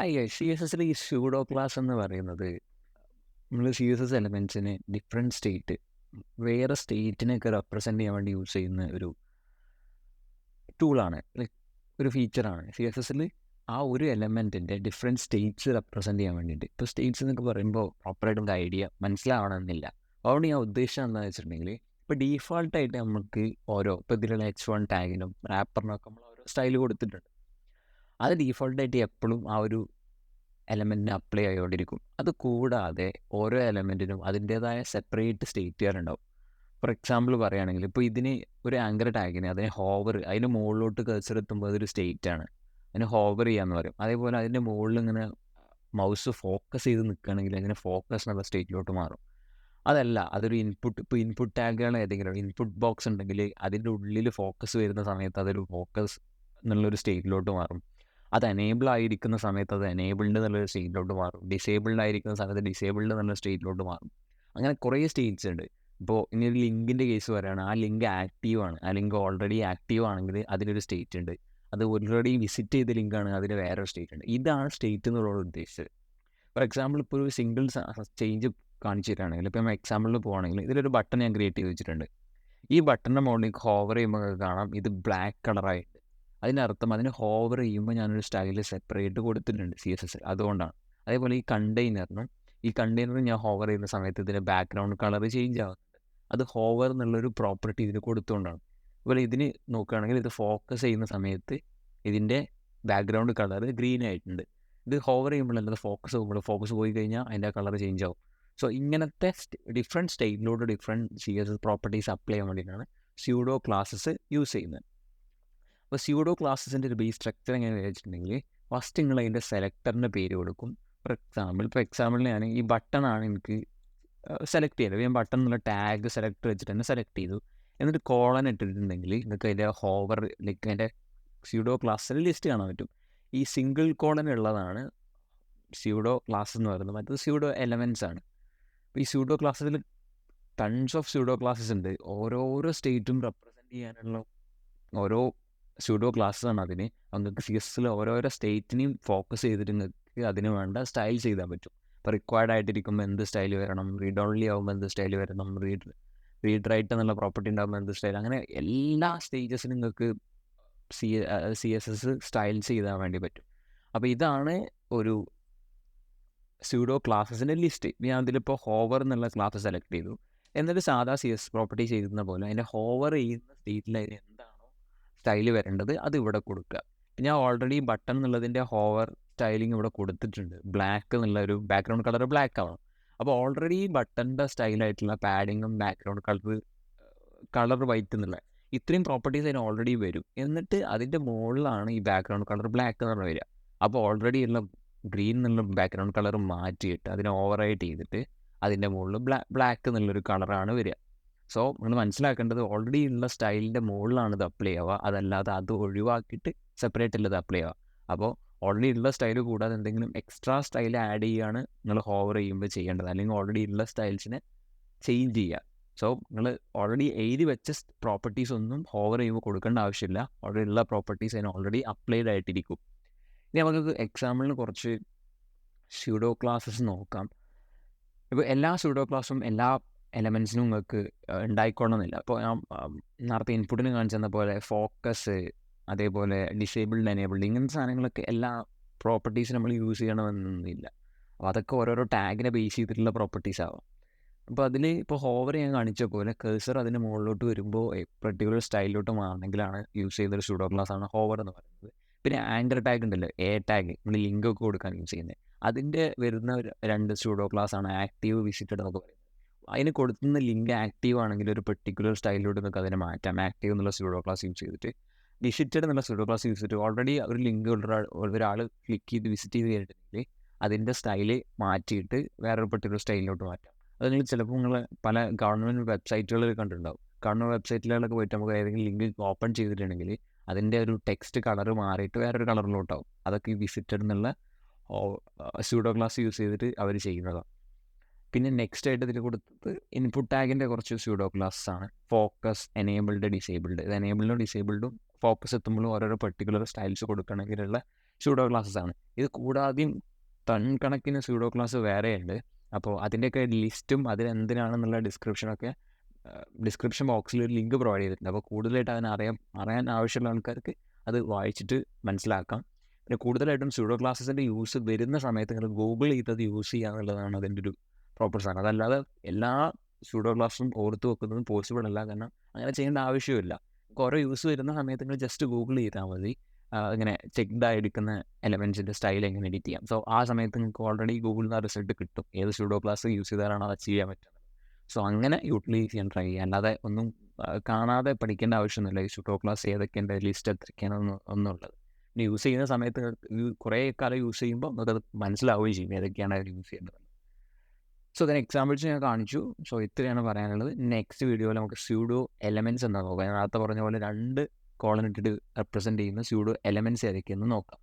Hi CSSൽ ഈ pseudo class എന്ന് പറയുന്നത് നമ്മൾ CSS എലമെൻറ്റ്സിന് ഡിഫറെൻറ്റ് സ്റ്റേറ്റ് വേറെ സ്റ്റേറ്റിനെയൊക്കെ റെപ്രസെൻ്റ് ചെയ്യാൻ വേണ്ടി യൂസ് ചെയ്യുന്ന ഒരു ടൂളാണ്, ലൈക്ക് ഒരു ഫീച്ചറാണ്. CSSൽ ആ ഒരു എലമെൻറ്റിൻ്റെ ഡിഫറെൻറ്റ് സ്റ്റേറ്റ്സ് റെപ്രസെൻ്റ് ചെയ്യാൻ വേണ്ടിയിട്ട്. ഇപ്പോൾ സ്റ്റേറ്റ്സ് എന്നൊക്കെ പറയുമ്പോൾ പ്രോപ്പറായിട്ട് നമുക്ക് ഐഡിയ മനസ്സിലാവണമെന്നില്ല. അതുകൊണ്ട് ഞാൻ ഉദ്ദേശിച്ചത് എന്താണെന്ന് വെച്ചിട്ടുണ്ടെങ്കിൽ, ഇപ്പോൾ ഡീഫോൾട്ടായിട്ട് നമുക്ക് ഇപ്പോൾ ഇതിലുള്ള H1 ടാഗിനും റാപ്പറിനൊക്കെ നമ്മൾ ഓരോ സ്റ്റൈൽ കൊടുത്തിട്ടുണ്ട്. അത് ഡീഫോൾട്ടായിട്ട് എപ്പോഴും ആ ഒരു എലമെൻറ്റിന് അപ്ലൈ ആയിക്കൊണ്ടിരിക്കും. അത് കൂടാതെ ഓരോ എലമെൻറ്റിനും അതിൻ്റേതായ സെപ്പറേറ്റ് സ്റ്റേറ്റുകാരുണ്ടാവും. ഫോർ എക്സാമ്പിൾ പറയുകയാണെങ്കിൽ, ഇപ്പോൾ ഇതിന് ഒരു ആങ്കർ ടാഗിന് അതിന് അതിന് മുകളിലോട്ട് കഴ്സർ എത്തുമ്പോൾ അതൊരു സ്റ്റേറ്റാണ്, അതിന് ഹോവർ ചെയ്യാന്ന് പറയും. അതേപോലെ അതിൻ്റെ മുകളിൽ ഇങ്ങനെ മൗസ് ഫോക്കസ് ചെയ്ത് നിൽക്കുകയാണെങ്കിൽ അതിന് ഫോക്കസ് എന്നുള്ള സ്റ്റേറ്റിലോട്ട് മാറും. അതല്ല, അതൊരു ഇപ്പോൾ ഇൻപുട്ട് ടാഗുകൾ ഏതെങ്കിലും ഇൻപുട്ട് ബോക്സ് ഉണ്ടെങ്കിൽ അതിൻ്റെ ഉള്ളിൽ ഫോക്കസ് വരുന്ന സമയത്ത് അതൊരു ഫോക്കസ് എന്നുള്ളൊരു സ്റ്റേറ്റിലോട്ട് മാറും. അത് എനേബിൾ ആയിരിക്കുന്ന സമയത്ത് അത് എനേബിൾഡ് എന്നുള്ളൊരു സ്റ്റേറ്റിലോട്ട് മാറും. ഡിസേബിൾഡ് ആയിരിക്കുന്ന സമയത്ത് ഡിസേബിൾഡ് എന്നുള്ള സ്റ്റേറ്റിലോട്ട് മാറും. അങ്ങനെ കുറേ സ്റ്റേറ്റ്സ് ഉണ്ട്. ഇപ്പോൾ ഇനി ഒരു ലിങ്കിൻ്റെ കേസ് പറയുകയാണ്, ആ ലിങ്ക് ആക്റ്റീവാണ്, ആ ലിങ്ക് ഓൾറെഡി ആക്റ്റീവ് ആണെങ്കിൽ അതിനൊരു സ്റ്റേറ്റ് ഉണ്ട്. അത് ഓൾറെഡി വിസിറ്റ് ചെയ്ത ലിങ്കാണ്, അതിന് വേറൊരു സ്റ്റേറ്റ് ഉണ്ട്. ഇതാണ് സ്റ്റേറ്റ് എന്നുള്ളത് ഉദ്ദേശിച്ചത്. ഫോർ എക്സാമ്പിൾ ഇപ്പോൾ ഒരു സിംഗിൾ ചേഞ്ച് കാണിച്ചു തരികയാണെങ്കിൽ, ഇപ്പോൾ നമ്മൾ എക്സാമ്പിളിൽ പോകുകയാണെങ്കിൽ ഇതിലൊരു ബട്ടൺ ഞാൻ ക്രിയേറ്റ് ചെയ്ത് വെച്ചിട്ടുണ്ട്. ഈ ബട്ടണിൻ്റെ മുകളിലേക്ക് ഹോവർ ചെയ്യുമ്പോൾ കാണാം ഇത് ബ്ലാക്ക് കളറായിട്ട്. അതിനർത്ഥം അതിന് ഹോവർ ചെയ്യുമ്പോൾ ഞാനൊരു സ്റ്റൈല് സെപ്പറേറ്റ് കൊടുത്തിട്ടുണ്ട് CSS. അതുകൊണ്ടാണ്. അതേപോലെ ഈ കണ്ടെയ്നറിന് ഞാൻ ഹോവർ ചെയ്യുന്ന സമയത്ത് ഇതിൻ്റെ ബാക്ക്ഗ്രൗണ്ട് കളർ ചേഞ്ച് ആകുന്നുണ്ട്. അത് ഹോവർ എന്നുള്ളൊരു പ്രോപ്പർട്ടി ഇതിന് കൊടുത്തുകൊണ്ടാണ്. അതുപോലെ ഇതിന് നോക്കുകയാണെങ്കിൽ ഇത് ഫോക്കസ് ചെയ്യുന്ന സമയത്ത് ഇതിൻ്റെ ബാക്ക്ഗ്രൗണ്ട് കളർ ഗ്രീൻ ആയിട്ടുണ്ട്. ഇത് ഹോവർ ചെയ്യുമ്പോഴല്ല, ഫോക്കസ് പോയി കഴിഞ്ഞാൽ അതിൻ്റെ കളർ ചേഞ്ച് ആവും. സോ ഇങ്ങനത്തെ ഡിഫറെൻറ്റ് സ്റ്റേറ്റിലോട്ട് ഡിഫറെൻറ്റ് CSS പ്രോപ്പർട്ടീസ് അപ്ലൈ ചെയ്യാൻ വേണ്ടിയിട്ടാണ് സ്യൂഡോ ക്ലാസ്സസ് യൂസ് ചെയ്യുന്നത്. അപ്പോൾ സ്യൂഡോ ക്ലാസ്സസിൻ്റെ ഒരു ബേസ് സ്ട്രക്ചർ എങ്ങനെയാണെന്ന് വെച്ചിട്ടുണ്ടെങ്കിൽ, ഫസ്റ്റ് നിങ്ങൾ അതിൻ്റെ സെലക്ടറിൻ്റെ പേര് കൊടുക്കും. ഇപ്പോൾ എക്സാമ്പിളിന് ഞാൻ ഈ ബട്ടണാണ് എനിക്ക് സെലക്ട് ചെയ്തത്. ഞാൻ ബട്ടൺ എന്നുള്ള ടാഗ് സെലക്ട് വെച്ചിട്ട് തന്നെ സെലക്ട് ചെയ്തു. എന്നിട്ട് കോളൻ ഇട്ടിട്ടുണ്ടെങ്കിൽ നിങ്ങൾക്ക് അതിൻ്റെ അതിൻ്റെ സ്യൂഡോ ക്ലാസ്സിൽ ലിസ്റ്റ് കാണാൻ പറ്റും. ഈ സിംഗിൾ കോളൻ ഉള്ളതാണ് സ്യൂഡോ ക്ലാസ് എന്ന് പറയുന്നത്. മറ്റത് സ്യൂഡോ എലമെൻറ്റ്സ് ആണ്. അപ്പോൾ ഈ സ്യൂഡോ ക്ലാസ്സിൽ ടൺസ് ഓഫ് സ്യൂഡോ ക്ലാസ്സസ് ഉണ്ട്. ഓരോരോ സ്റ്റേറ്റും റെപ്രസെൻറ്റ് ചെയ്യാനുള്ള ഓരോ സ്യൂഡോ ക്ലാസ്സസ് ആണ് അതിന്. നിങ്ങൾക്ക് CSSൽ ഓരോരോ സ്റ്റേറ്റിനെയും ഫോക്കസ് ചെയ്തിട്ട് നിങ്ങൾക്ക് അതിന് വേണ്ട സ്റ്റൈൽ ചെയ്താൽ പറ്റും. ഇപ്പോൾ റിക്വയർഡ് ആയിട്ടിരിക്കുമ്പോൾ എന്ത് സ്റ്റൈൽ വരണം, റീഡ് ഓൺലി ആകുമ്പോൾ എന്ത് സ്റ്റൈൽ വരണം, റീഡ് റൈറ്റ് എന്നുള്ള പ്രോപ്പർട്ടി ഉണ്ടാകുമ്പോൾ എന്ത് സ്റ്റൈൽ, അങ്ങനെ എല്ലാ സ്റ്റേജസിനും നിങ്ങൾക്ക് CSS സ്റ്റൈൽ ചെയ്താൽ വേണ്ടി പറ്റും. അപ്പോൾ ഇതാണ് ഒരു സ്യൂഡോ ക്ലാസ്സസിൻ്റെ ലിസ്റ്റ്. ഞാൻ അതിലിപ്പോൾ ഹോവർ എന്നുള്ള ക്ലാസ് സെലക്ട് ചെയ്തു. എന്നിട്ട് സാധാ CSS പ്രോപ്പർട്ടി ചെയ്യുന്ന പോലെ അതിൻ്റെ ഹോവർ ചെയ്യുന്ന സ്റ്റേറ്റിൽ അതിന് എന്താണോ സ്റ്റൈല് വരേണ്ടത് അത് ഇവിടെ കൊടുക്കുക. ഞാൻ ഓൾറെഡി ബട്ടൺ എന്നുള്ളതിൻ്റെ ഹോവർ സ്റ്റൈലിംഗ് ഇവിടെ കൊടുത്തിട്ടുണ്ട്. ബ്ലാക്ക് എന്നുള്ള ഒരു ബാക്ക്ഗ്രൗണ്ട് കളർ ബ്ലാക്ക് ആവണം. അപ്പോൾ ഓൾറെഡി ബട്ടണിൻ്റെ സ്റ്റൈലായിട്ടുള്ള പാഡിങ്ങും ബാക്ക്ഗ്രൗണ്ട് കളർ വൈറ്റ് എന്നുള്ള ഇത്രയും പ്രോപ്പർട്ടീസ് അതിന് ഓൾറെഡി വരും. എന്നിട്ട് അതിൻ്റെ മുകളിലാണ് ഈ ബാക്ക്ഗ്രൗണ്ട് കളർ ബ്ലാക്ക് എന്ന് വരിക. അപ്പോൾ ഓൾറെഡി ഉള്ള ഗ്രീൻ എന്നുള്ള ബാക്ക്ഗ്രൗണ്ട് കളർ മാറ്റിയിട്ട് അതിനെ ഓവറായിട്ട് ചെയ്തിട്ട് അതിൻ്റെ മുകളിൽ ബ്ലാക്ക് എന്നുള്ളൊരു കളറാണ് വരിക. സോ നിങ്ങൾ മനസ്സിലാക്കേണ്ടത് ഓൾറെഡി ഉള്ള സ്റ്റൈലിൻ്റെ മുകളിലാണ് ഇത് അപ്ലൈ ആവുക, അതല്ലാതെ അത് ഒഴിവാക്കിയിട്ട് സെപ്പറേറ്റ് അല്ല ഇത് അപ്ലൈ ആവുക. അപ്പോൾ ഓൾറെഡി ഉള്ള സ്റ്റൈൽ കൂടാതെ എന്തെങ്കിലും എക്സ്ട്രാ സ്റ്റൈൽ ആഡ് ചെയ്യുകയാണ് നിങ്ങൾ ഹോവർ ചെയ്യുമ്പോൾ ചെയ്യേണ്ടത്. അല്ലെങ്കിൽ ഓൾറെഡി ഉള്ള സ്റ്റൈൽസിനെ ചേഞ്ച് ചെയ്യുക. സോ നിങ്ങൾ ഓൾറെഡി എഴുതി വെച്ച പ്രോപ്പർട്ടീസ് ഒന്നും ഹോവർ ചെയ്യുമ്പോൾ കൊടുക്കേണ്ട ആവശ്യമില്ല. ഓൾറെഡി ഉള്ള പ്രോപ്പർട്ടീസ് അതിന് ഓൾറെഡി അപ്ലൈഡ് ആയിട്ടിരിക്കും. ഇനി നമുക്ക് എക്സാമ്പിളിന് കുറച്ച് സ്യൂഡോ ക്ലാസ്സസ് നോക്കാം. ഇപ്പോൾ എല്ലാ സ്യൂഡോ ക്ലാസ്സും എല്ലാ എലമെൻറ്റ്സിനും നിങ്ങൾക്ക് ഉണ്ടായിക്കൊള്ളണമെന്നില്ല. അപ്പോൾ ഞാൻ നേരത്തെ ഇൻപുട്ടിന് കാണിച്ചു തന്ന പോലെ ഫോക്കസ്, അതേപോലെ ഡിസേബിൾഡ് എനേബിൾഡ്, ഇങ്ങനത്തെ സാധനങ്ങളൊക്കെ എല്ലാ പ്രോപ്പർട്ടീസ് നമ്മൾ യൂസ് ചെയ്യണമെന്നൊന്നുമില്ല. അപ്പോൾ അതൊക്കെ ഓരോരോ ടാഗിനെ ബേസ് ചെയ്തിട്ടുള്ള പ്രോപ്പർട്ടീസ് ആവാം. അപ്പോൾ അതിൽ ഇപ്പോൾ ഹോവർ ഞാൻ കാണിച്ച പോലെ കഴ്സർ അതിന് മുകളിലോട്ട് വരുമ്പോൾ പെർട്ടിക്കുലർ സ്റ്റൈലിലോട്ട് മാറണമെങ്കിലാണ് യൂസ് ചെയ്യുന്നൊരു സ്യൂഡോ ക്ലാസ് ആണ് ഹോവർ എന്ന് പറയുന്നത്. പിന്നെ ആങ്കർ ടാഗ് ഉണ്ടല്ലോ, ടാഗ്, നമ്മൾ ലിങ്ക് ഒക്കെ കൊടുക്കാൻ യൂസ് ചെയ്യുന്നത്, അതിൻ്റെ വരുന്ന രണ്ട് സ്യൂഡോ ക്ലാസ് ആണ് ആക്റ്റീവ്, വിസിറ്റഡ് എന്നൊക്കെ പറയുന്നത്. അതിന് കൊടുക്കുന്ന ലിങ്ക് ആക്റ്റീവ് ആണെങ്കിൽ ഒരു പെർട്ടിക്കുലർ സ്റ്റൈലിലോട്ട് നിങ്ങൾക്ക് അതിനെ മാറ്റാം. ആക്റ്റീവ് എന്നുള്ള സ്യൂഡോ ക്ലാസ് യൂസ് ചെയ്തിട്ട് വിസിറ്റഡ് എന്നുള്ള സ്യൂഡോ ക്ലാസ് യൂസ് ചെയ്തിട്ട് ഓൾറെഡി ഒരു ലിങ്ക് ഒരാൾ ക്ലിക്ക് ചെയ്ത് വിസിറ്റ് ചെയ്ത് കഴിഞ്ഞിട്ടുണ്ടെങ്കിൽ അതിൻ്റെ സ്റ്റൈല് മാറ്റിയിട്ട് വേറൊരു പെർട്ടിക്കുലർ സ്റ്റൈലിലോട്ട് മാറ്റാം. അത് നിങ്ങൾ ചിലപ്പോൾ നിങ്ങൾ പല ഗവൺമെൻറ് വെബ്സൈറ്റുകളിൽ കണ്ടിട്ടുണ്ടാവും. ഗവൺമെൻറ് വെബ്സൈറ്റുകളിലൊക്കെ പോയിട്ട് നമുക്ക് ഏതെങ്കിലും ലിങ്ക് ഓപ്പൺ ചെയ്തിട്ടുണ്ടെങ്കിൽ അതിൻ്റെ ഒരു ടെക്സ്റ്റ് കളർ മാറിയിട്ട് വേറൊരു കളറിലോട്ടാവും. അതൊക്കെ ഈ വിസിറ്റഡ് എന്നുള്ള സ്യൂഡോ ക്ലാസ് യൂസ് ചെയ്തിട്ട് അവർ ചെയ്യുന്നതാണ്. പിന്നെ നെക്സ്റ്റ് ആയിട്ട് ഇതിൽ കൊടുത്തത് ഇൻപുട്ട് ടാഗിൻ്റെ കുറച്ച് സ്യൂഡോ ക്ലാസ്സസ് ആണ്. Focus, enabled, disabled. ഇത് എനേബിൾഡും ഡിസേബിൾഡും ഫോക്കസ് എത്തുമ്പോഴും ഓരോരോ പെർട്ടിക്കുലർ സ്റ്റൈൽസ് കൊടുക്കണമെങ്കിലുള്ള സ്യൂഡോ ക്ലാസ്സസ് ആണ്. ഇത് കൂടാതെയും ടൺ കണക്കിന് സ്യൂഡോ ക്ലാസ് വേറെയുണ്ട്. അപ്പോൾ അതിൻ്റെയൊക്കെ ലിസ്റ്റും അതിനെന്തിനാണെന്നുള്ള ഡിസ്ക്രിപ്ഷൻ ബോക്സിൽ ഒരു ലിങ്ക് പ്രൊവൈഡ് ചെയ്തിട്ടുണ്ട്. അപ്പോൾ കൂടുതലായിട്ട് അറിയാൻ ആവശ്യമുള്ള ആൾക്കാർക്ക് അത് വായിച്ചിട്ട് മനസ്സിലാക്കാം. പിന്നെ കൂടുതലായിട്ടും സ്യൂഡോ ക്ലാസസിൻ്റെ യൂസ് വരുന്ന സമയത്ത് നിങ്ങൾ ഗൂഗിൾ ചെയ്തത് യൂസ് ചെയ്യുക എന്നുള്ളതാണ് അതിൻ്റെ ഒരു പ്രോപ്പർ സാധനം. അതല്ലാതെ എല്ലാ സ്യൂഡോ ക്ലാസ്സും ഓർത്ത് വെക്കുന്നതും പോസിബിൾ അല്ല. കാരണം അങ്ങനെ ചെയ്യേണ്ട ആവശ്യമില്ല. ഓരോ യൂസ് വരുന്ന സമയത്ത് നിങ്ങൾ ജസ്റ്റ് ഗൂഗിൾ ചെയ്താൽ മതി ഇങ്ങനെ ചെക്ക്ഡായി എടുക്കുന്ന എലമെൻസിൻ്റെ സ്റ്റൈൽ എങ്ങനെ എഡിറ്റ് ചെയ്യാം. സോ ആ സമയത്ത് നിങ്ങൾക്ക് ഓൾറെഡി ഗൂഗിളിൽ നിന്ന് ആ റിസൾട്ട് കിട്ടും, ഏത് സ്യൂഡോ ക്ലാസ് യൂസ് ചെയ്താലാണ് അത് ചെയ്യാൻ പറ്റുന്നത്. സോ അങ്ങനെ യൂട്ടിലൈസ് ചെയ്യാൻ ട്രൈ ചെയ്യുക. അല്ലാതെ ഒന്നും കാണാതെ പഠിക്കേണ്ട ആവശ്യമൊന്നുമില്ല. ഈ സ്യൂഡോ ക്ലാസ് ഏതൊക്കെയുണ്ട്, ലിസ്റ്റ് എത്രയ്ക്കാണ് ഒന്നുള്ളത്. പിന്നെ യൂസ് ചെയ്യുന്ന സമയത്ത് കുറേ കാലം യൂസ് ചെയ്യുമ്പോൾ നമുക്കത് മനസ്സിലാവുകയും ചെയ്യും ഏതൊക്കെയാണ് അത് യൂസ് ചെയ്യേണ്ടത്. സോ ഇതിന് എക്സാമ്പിൾസ് ഞാൻ കാണിച്ചു. സോ ഇത്രയാണ് പറയാനുള്ളത്. നെക്സ്റ്റ് വീഡിയോയിൽ നമുക്ക് സ്യൂഡോ എലമെൻറ്റ്സ് എന്താ നോക്കാം. ഞാൻ നേരത്തെ പറഞ്ഞ പോലെ 2 കോളൻ ഇട്ടിട്ട് റെപ്രസെൻറ്റ് ചെയ്യുന്ന സ്യൂഡോ എലമെൻറ്റ്സ് ഏതൊക്കെയെന്ന് നോക്കാം.